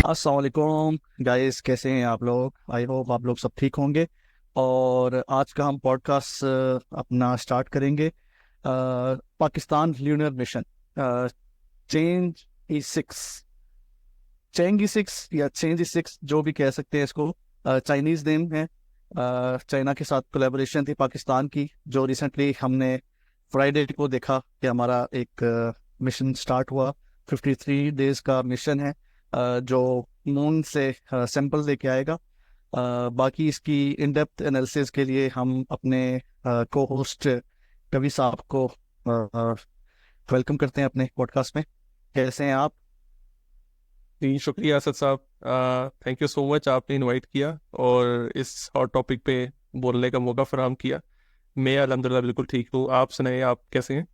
अस्सलाम वालेकुम गाइस, कैसे हैं आप लोग? आई होप आप लोग सब ठीक होंगे। और आज का हम पॉडकास्ट अपना स्टार्ट करेंगे। पाकिस्तान ल्यूनर मिशन, चेंज ई सिक्स, चेंग ई सिक्स या चेंज ई सिक्स, जो भी कह सकते हैं इसको। चाइनीज नेम है। चाइना के साथ कोलैबोरेशन थी पाकिस्तान की, जो रिसेंटली हमने फ्राइडे को देखा कि हमारा एक मिशन स्टार्ट हुआ। 53 डेज का मिशन है, जो मून से सैंपल लेके आएगा। बाकी इसकी इन डेप्थ एनालिसिस के लिए हम अपने को होस्ट कवि साहब को वेलकम करते हैं अपने पॉडकास्ट में। कैसे हैं आप? जी शुक्रिया असद साहब। थैंक यू सो मच, आपने इनवाइट किया और इस हॉट टॉपिक पे बोलने का मौका फराहम किया। मैं अल्हम्दुलिल्लाह बिल्कुल ठीक हूँ। आप सुनाइए, आप कैसे हैं?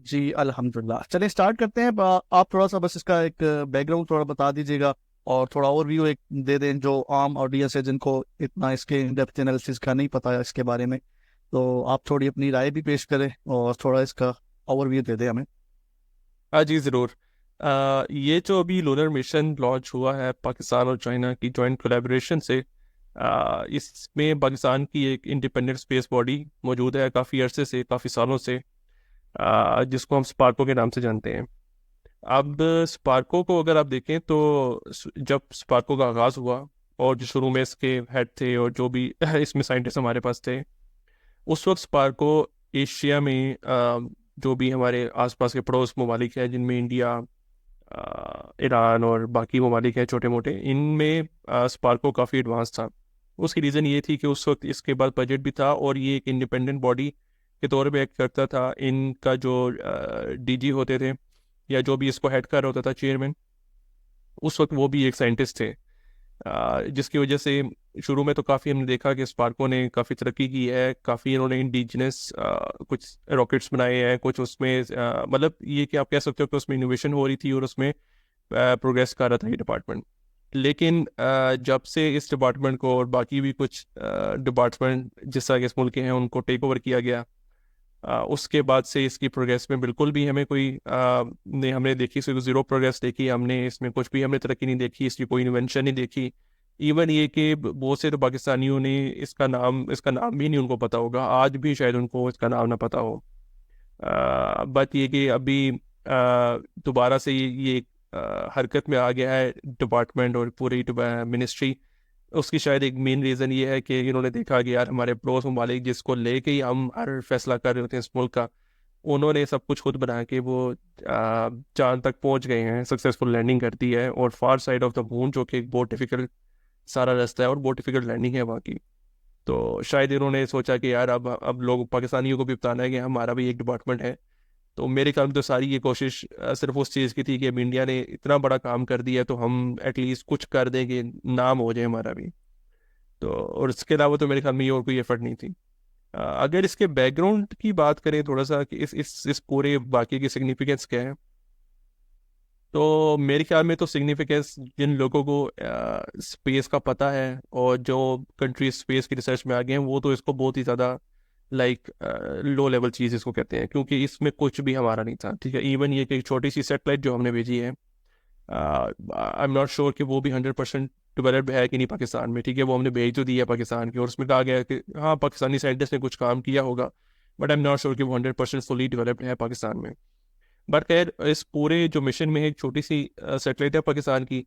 जी अल्हम्दुलिल्लाह। चलिए स्टार्ट करते हैं। आप थोड़ा सा बस इसका एक बैकग्राउंड थोड़ा बता दीजिएगा, और थोड़ा ओवरव्यू एक दे दें जो आम ऑडियंस है जिनको इतना इसके इन डेप्थ एनालिसिस का नहीं पता है इसके बारे में। तो आप थोड़ी अपनी राय भी पेश करें और थोड़ा इसका ओवरव्यू दे दें हमें। हाँ जी, ज़रूर। ये जो अभी लूनर मिशन लॉन्च हुआ है पाकिस्तान और चाइना की जॉइंट कोलैबोरेशन से, इसमें पाकिस्तान की एक इंडिपेंडेंट स्पेस बॉडी मौजूद है काफ़ी अरसे से, काफ़ी सालों से, जिसको हम स्पार्को के नाम से जानते हैं। अब स्पार्को को अगर आप देखें तो जब स्पार्को का आगाज़ हुआ और जो शुरू में इसके हेड थे और जो भी इसमें साइंटिस्ट हमारे पास थे, उस वक्त स्पार्को एशिया में जो भी हमारे आसपास के पड़ोस ममालिक हैं, जिनमें इंडिया, ईरान और बाकी ममालिक हैं छोटे मोटे, इनमें स्पार्को काफ़ी एडवांस था। उसकी रीज़न ये थी कि उस वक्त इसके पास बजट भी था और ये एक इंडिपेंडेंट बॉडी के तौर पे एक्ट करता था। इनका जो डीजी होते थे या जो भी इसको हेड कर रहा होता था, चेयरमैन, उस वक्त वो भी एक साइंटिस्ट थे। जिसकी वजह से शुरू में तो काफ़ी हमने देखा कि स्पार्को ने काफ़ी तरक्की की है, काफ़ी इन्होंने इंडिजिनस कुछ रॉकेट्स बनाए हैं, कुछ उसमें मतलब ये कि आप कह सकते हो कि उसमें इनोवेशन हो रही थी और उसमें प्रोग्रेस कर रहा था ये डिपार्टमेंट। लेकिन जब से इस डिपार्टमेंट को और बाकी भी कुछ डिपार्टमेंट जिस तरह के इस मुल्क के हैं उनको टेक ओवर किया गया, उसके बाद से इसकी प्रोग्रेस में बिल्कुल भी हमें कोई ने हमने देखी, सिर्फ ज़ीरो प्रोग्रेस देखी हमने, इसमें कुछ भी हमने तरक्की नहीं देखी, इसकी कोई इन्वेंशन नहीं देखी। इवन ये कि बहुत से तो पाकिस्तानियों ने इसका नाम भी नहीं उनको पता होगा, आज भी शायद उनको इसका नाम ना पता हो। बात ये कि अभी दोबारा से ये हरकत में आ गया है डिपार्टमेंट और पूरी मिनिस्ट्री। उसकी शायद एक मेन रीज़न ये है कि इन्होंने देखा कि यार हमारे पड़ोस ममालिक जिसको लेके ही हम हर फैसला कर रहे होते हैं इस मुल्क का, उन्होंने सब कुछ खुद बना के वो चांद तक पहुंच गए हैं, सक्सेसफुल लैंडिंग कर दी है, और फार साइड ऑफ द मून, जो कि एक बहुत डिफिकल्ट सारा रास्ता है और बहुत डिफिकल्ट लैंडिंग है वहाँ की। तो शायद इन्होंने सोचा कि यार अब लोग पाकिस्तानियों को भी बताना है कि हमारा भी एक डिपार्टमेंट है। तो मेरे ख्याल में तो सारी ये कोशिश सिर्फ उस चीज़ की थी कि अब इंडिया ने इतना बड़ा काम कर दिया तो हम एटलीस्ट कुछ कर दें कि नाम हो जाए हमारा भी। तो और इसके अलावा तो मेरे ख्याल में ये और कोई एफर्ट नहीं थी। अगर इसके बैकग्राउंड की बात करें थोड़ा सा कि इस पूरे वाक़ये की सिग्निफिकेंस क्या है, तो मेरे ख्याल में तो सिग्निफिकेंस जिन लोगों को स्पेस का पता है और जो कंट्री स्पेस की रिसर्च में आ गए हैं, वो तो इसको बहुत ही ज़्यादा लाइक लो लेवल चीज़ इसको कहते हैं, क्योंकि इसमें कुछ भी हमारा नहीं था। ठीक है, इवन ये कि एक छोटी सी सेटेलाइट जो हमने भेजी है, आई एम नॉट श्योर कि वो भी 100% डेवलप्ड है कि नहीं पाकिस्तान में। ठीक है, वो हमने भेज तो दी है पाकिस्तान की और उसमें कहा गया है कि हाँ पाकिस्तानी साइंटिस्ट ने कुछ काम किया होगा, but I am not sure कि वो 100% फुली डेवलप्ड है पाकिस्तान में। बट खैर, इस पूरे जो मिशन में एक छोटी सी सेटेलाइट है पाकिस्तान की,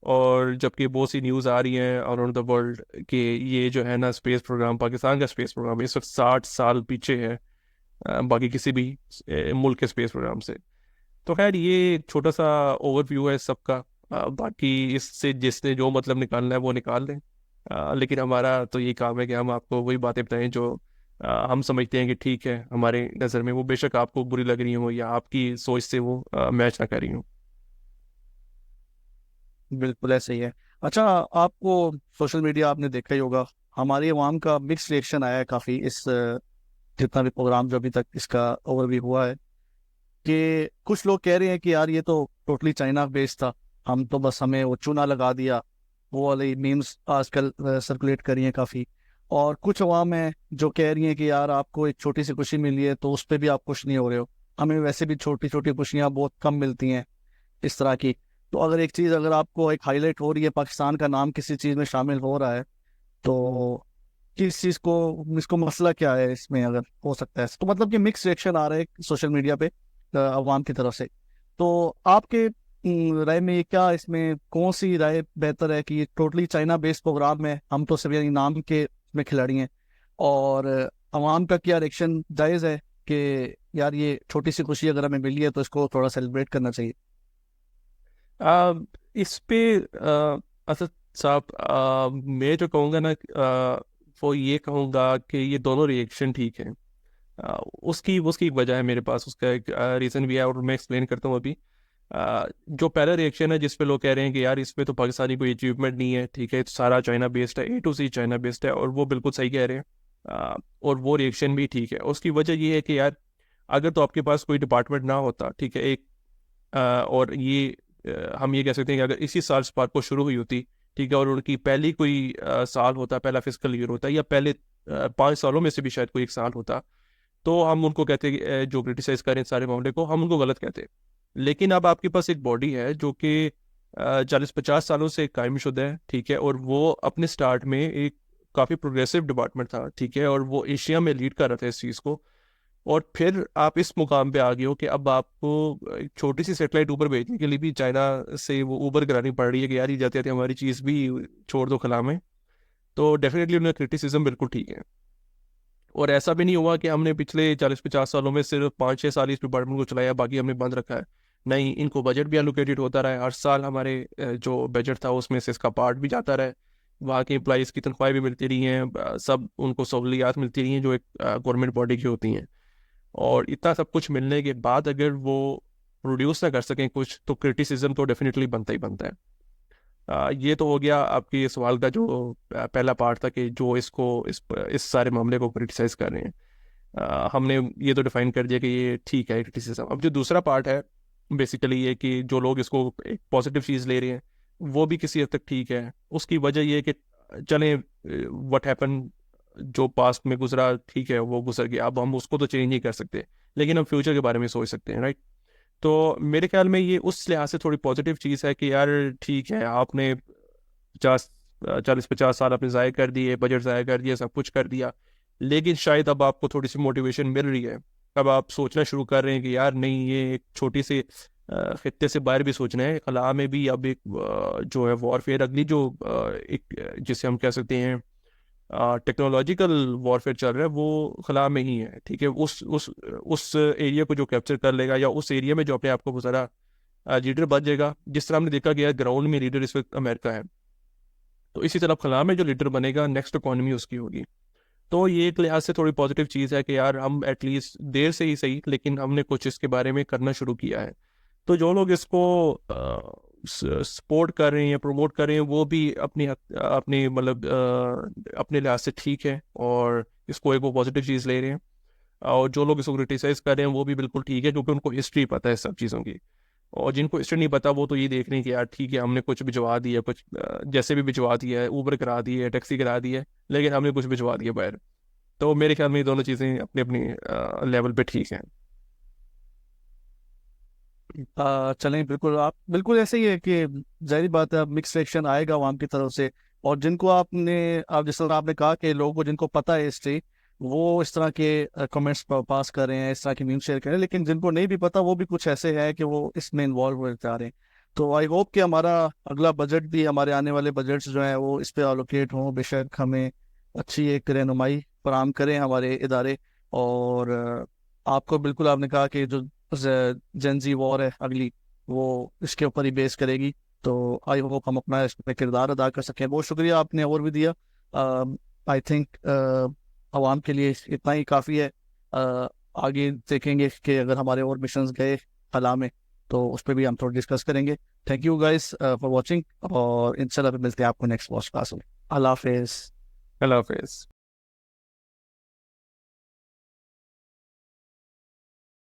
और जबकि बहुत सी न्यूज़ आ रही हैं अराउंड द वर्ल्ड कि ये जो है ना स्पेस प्रोग्राम, पाकिस्तान का स्पेस प्रोग्राम इस वक्त 60 साल पीछे है बाकी किसी भी मुल्क के स्पेस प्रोग्राम से। तो खैर ये एक छोटा सा ओवरव्यू है सबका। बाकी इससे जिसने जो मतलब निकालना है वो निकाल लें। लेकिन हमारा तो ये काम है कि हम आपको वही बातें बताएं जो हम समझते हैं कि ठीक है हमारे नज़र में, वो बेशक आपको बुरी लग रही हो या आपकी सोच से वो मैच ना कर रही हो। बिल्कुल ऐसे ही है। अच्छा, आपको सोशल मीडिया आपने देखा ही होगा, हमारी अवाम का मिक्स रिएक्शन आया है काफ़ी इस जितना भी प्रोग्राम जो अभी तक इसका ओवरव्यू हुआ है, कि कुछ लोग कह रहे हैं कि यार ये तो टोटली चाइना बेस्ड था, हम तो बस हमें वो चूना लगा दिया। वो वाली मीम्स आजकल सर्कुलेट कर रही हैं काफ़ी। और कुछ अवाम है जो कह रही हैं कि यार आपको एक छोटी सी खुशी मिली है तो उस पर भी आप खुश नहीं हो रहे हो, हमें वैसे भी छोटी छोटी खुशियाँ बहुत कम मिलती हैं, इस तरह की। तो अगर एक चीज़ अगर आपको एक हाईलाइट हो रही है, पाकिस्तान का नाम किसी चीज़ में शामिल हो रहा है, तो किस चीज़ को, इसको मसला क्या है इसमें अगर हो सकता है, तो मतलब कि मिक्स रिएक्शन आ रहा है सोशल मीडिया पे अवाम की तरफ से। तो आपके राय में ये क्या, इसमें कौन सी राय बेहतर है कि ये टोटली चाइना बेस्ड प्रोग्राम है, हम तो सिर्फ यानी नाम के में खिलाड़ी हैं, और अवाम का क्या रिएक्शन जायज़ है कि यार ये छोटी सी खुशी अगर हमें मिली है तो इसको थोड़ा सेलिब्रेट करना चाहिए? आ, इस पे असद साहब, मैं जो कहूँगा ना, वो ये कहूँगा कि ये दोनों रिएक्शन ठीक है। उसकी उसकी एक वजह है मेरे पास, उसका एक रीज़न भी है और मैं एक्सप्लेन करता हूँ अभी। जो पहला रिएक्शन है जिस पे लोग कह रहे हैं कि यार इसमें तो पाकिस्तानी कोई अचीवमेंट नहीं है, ठीक है, सारा चाइना बेस्ड है, A to Z China based है, और वो बिल्कुल सही कह रहे हैं। और वो रिएक्शन भी ठीक है। उसकी वजह ये है कि यार अगर तो आपके पास कोई डिपार्टमेंट ना होता, ठीक है, एक और ये हम ये कह सकते हैं कि अगर इसी साल स्पार्क को शुरू हुई होती, ठीक है, और उनकी पहली कोई साल होता, पहला फिजिकल ईयर होता, या पहले 5 सालों में से भी शायद कोई एक साल होता, तो हम उनको कहते जो क्रिटिसाइज करें सारे मामले को, हम उनको गलत कहते। लेकिन अब आपके पास एक बॉडी है जो कि 40-50 सालों से कायमशुदा है, ठीक है, और वो अपने स्टार्ट में एक काफ़ी प्रोग्रेसिव डिपार्टमेंट था, ठीक है, और वो एशिया में लीड कर रहा था इस चीज़ को। और फिर आप इस मुकाम पे आ गए हो कि अब आपको एक छोटी सी सेटेलाइट ऊपर भेजने के लिए भी चाइना से वो ऊबर करानी पड़ रही है कि यार ये जाते जाते हमारी चीज़ भी छोड़ दो खला में। तो डेफिनेटली उनका क्रिटिसिज्म बिल्कुल ठीक है। और ऐसा भी नहीं हुआ कि हमने पिछले 40-50 सालों में सिर्फ 5-6 साल इस डिपार्टमेंट को चलाया, बाकी हमने बंद रखा है। नहीं, इनको बजट भी एलोकेटेड होता रहा है, हर साल हमारे जो बजट था उसमें से इसका पार्ट भी जाता रहा है। वहाँ के एम्प्लॉइज़ की तनख्वाहें भी मिलती रही हैं, सब उनको सहूलियात मिलती रही हैं जो एक गवर्नमेंट बॉडी की होती हैं। और इतना सब कुछ मिलने के बाद अगर वो प्रोड्यूस ना कर सकें कुछ, तो क्रिटिसिज्म तो डेफिनेटली बनता ही बनता है। ये तो हो गया आपके सवाल का जो पहला पार्ट था कि जो इसको इस सारे मामले को क्रिटिसाइज कर रहे हैं। हमने ये तो डिफाइन कर दिया कि ये ठीक है क्रिटिसिज्म। अब जो दूसरा पार्ट है बेसिकली ये कि जो लोग इसको एक पॉजिटिव चीज़ ले रहे हैं, वो भी किसी हद तक ठीक है। उसकी वजह ये है कि चलें, व्हाट हैपन, जो पास्ट में गुजरा ठीक है, वो गुजर गया, अब हम उसको तो चेंज नहीं कर सकते, लेकिन हम फ्यूचर के बारे में सोच सकते हैं, राइट। तो मेरे ख्याल में ये उस लिहाज से थोड़ी पॉजिटिव चीज़ है कि यार ठीक है, आपने 40-50 साल आपने ज़ाया कर दिए, बजट ज़ाया कर दिया, सब कुछ कर दिया, लेकिन शायद अब आपको थोड़ी सी मोटिवेशन मिल रही है। अब आप सोचना शुरू कर रहे हैं कि यार नहीं, ये एक छोटी सी खित्ते से बाहर भी सोचना है, खला में भी अब एक जो है वॉरफेयर, अगली जो एक जिसे हम कह सकते हैं टेक्नोलॉजिकल वॉरफेयर चल रहा है, वो खला में ही है, ठीक है। उस एरिया को जो कैप्चर कर लेगा, या उस एरिया में जो अपने आप को बहुत सारा लीडर बन जाएगा, जिस तरह हमने देखा गया ग्राउंड में लीडर इस वक्त अमेरिका है, तो इसी तरह खला में जो लीडर बनेगा नेक्स्ट इकॉनमी उसकी होगी। तो ये एक लिहाज से थोड़ी पॉजिटिव चीज़ है कि यार हम एटलीस्ट देर से ही सही, लेकिन हमने कुछ इसके बारे में करना शुरू किया है। तो जो लोग इसको सपोर्ट कर रहे हैं, प्रमोट कर रहे हैं, वो भी अपनी मतलब अपने लिहाज से ठीक है, और इसको एक वो पॉजिटिव चीज़ ले रहे हैं। और जो लोग इसको क्रिटिसाइज कर रहे हैं वो भी बिल्कुल ठीक है, क्योंकि उनको हिस्ट्री पता है सब चीज़ों की। और जिनको हिस्ट्री नहीं पता, वो तो ये देख रहे हैं कि यार ठीक है, हमने कुछ भिजवा दिया, कुछ जैसे भी भिजवा दिया है, ऊबर करा दी है, टैक्सी करा दी है, लेकिन हमने कुछ भिजवा दिया बाहर। तो मेरे ख्याल में ये दोनों चीज़ें अपनी अपनी लेवल पे ठीक हैं। चलें, बिल्कुल आप बिल्कुल ऐसे ही है कि जाहिर बात है अब मिक्स रिएक्शन आएगा आवाम की तरफ से। और जिनको आप जिस तरह आपने कहा कि लोगों को जिनको पता है हिस्ट्री, वो इस तरह के कमेंट्स पास कर रहे हैं, इस तरह की मीम शेयर कर रहे हैं, लेकिन जिनको नहीं भी पता वो भी कुछ ऐसे है कि वो इसमें इन्वॉल्व हो जा रहे हैं। तो आई होप कि हमारा अगला बजट भी, हमारे आने वाले बजट्स जो हैं वो इस पे एलोकेट हों, बेशक हमें अच्छी एक रहनुमाई फराहम करें हमारे इदारे। और आपको बिल्कुल आपने कहा कि जो जेंजी वॉर है अगली, वो इसके ऊपर ही बेस करेगी। तो आई होप हम अपना इसमें किरदार अदा कर सकें। बहुत शुक्रिया, आपने और भी दिया। आई थिंक आवाम के लिए इतना ही काफ़ी है। आगे देखेंगे कि अगर हमारे और मिशंस गए खला में, तो उस पर भी हम थोड़ा डिस्कस करेंगे। Thank you guys for watching, और इंशाल्लाह मिलते हैं आपको नेक्स्ट पॉडकास्ट में। अल्लाह हाफिज़। अल्लाह हाफिज़।